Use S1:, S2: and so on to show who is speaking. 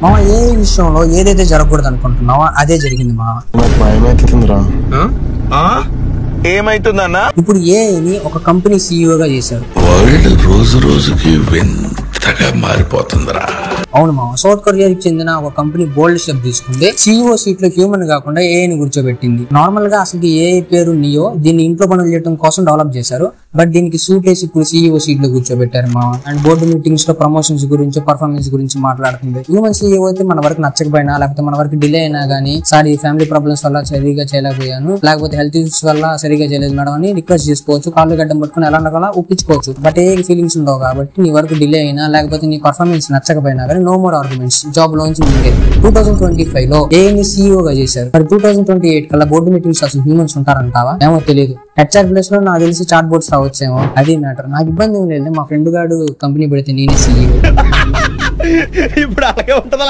S1: మామ ఏ విషయంలో ఏదైతే జరగకూడదు అనుకుంటున్నావో అదే జరిగింది మామ.
S2: ఏమైతుందన్నా?
S1: ఇప్పుడు ఏఐని ఒక కంపెనీ సీఈఓగా చేశారు.
S3: వరల్డ్ రోజు రోజుకి వింతగా మారిపోతుందిరా.
S1: అవును మామ, సౌత్ కొరియాకి చెందిన ఒక కంపెనీ బోల్డ్ స్టెప్ తీసుకుంటే సీఈఓ సీట్ లో హ్యూమన్ కాకుండా ఏఐని కూర్చోబెట్టింది. నార్మల్ గా అసలు ఏఐ పేరు నియో, దీన్ని ఇంట్లో పనులు చేయడం కోసం డెవలప్ చేశారు. బట్ దీనికి సూట్ వేసి ఇప్పుడు సీఈఓ సీట్ లో కూర్చోబెట్టారు మామ. అండ్ బోర్డు మీటింగ్స్ లో ప్రమోషన్స్ గురించి, పర్ఫార్మెన్స్ గురించి మాట్లాడుతుంది. హ్యూమన్ సీఈఓ అయితే మన వరకు నచ్చకపోయినా, లేకపోతే మన వరకు డిలే అయినా గానీ, సారీ ఫ్యామిలీ ప్రాబ్లమ్స్ వల్ల సరిగా చేయలేకపోయాను, లేకపోతే హెల్త్ ఇష్యూస్ వల్ల సరిగా చేయలేదు మేడం అని రిక్వెస్ట్ చేసుకోవచ్చు. కాళ్ళు గడ్డం పట్టుకుని ఎలా ఒప్పించుకోవచ్చు. బట్ ఏ ఫీలింగ్స్ ఉండవు కాబట్టి నీ వరకు డిలే అయినా, లేకపోతే నీ పర్ఫార్మెన్స్ నచ్చకపోయినా కానీ నో మోర్ ఆర్గ్యుమెంట్స్, జాబ్ లోంచి ముందే. 2025 లో ఏఐని సీఈఓగా చేశారు. మరి 2028 కల్లా బోర్డు మీటింగ్స్ అసలు హ్యూమన్స్ ఉంటారంటావా? ఏమో తెలియదు. హెచ్ఆర్ ప్లేస్ లో నాకు తెలిసి చాట్ బోర్డ్స్ రావచ్చేమో, అది మ్యాటర్. నాకు ఇబ్బంది ఏం లేదు, మా ఫ్రెండ్ గాడు కంపెనీ పెడితే నేనే సీఈఓ.
S2: ఇప్పుడు అలాగే ఉంటదా?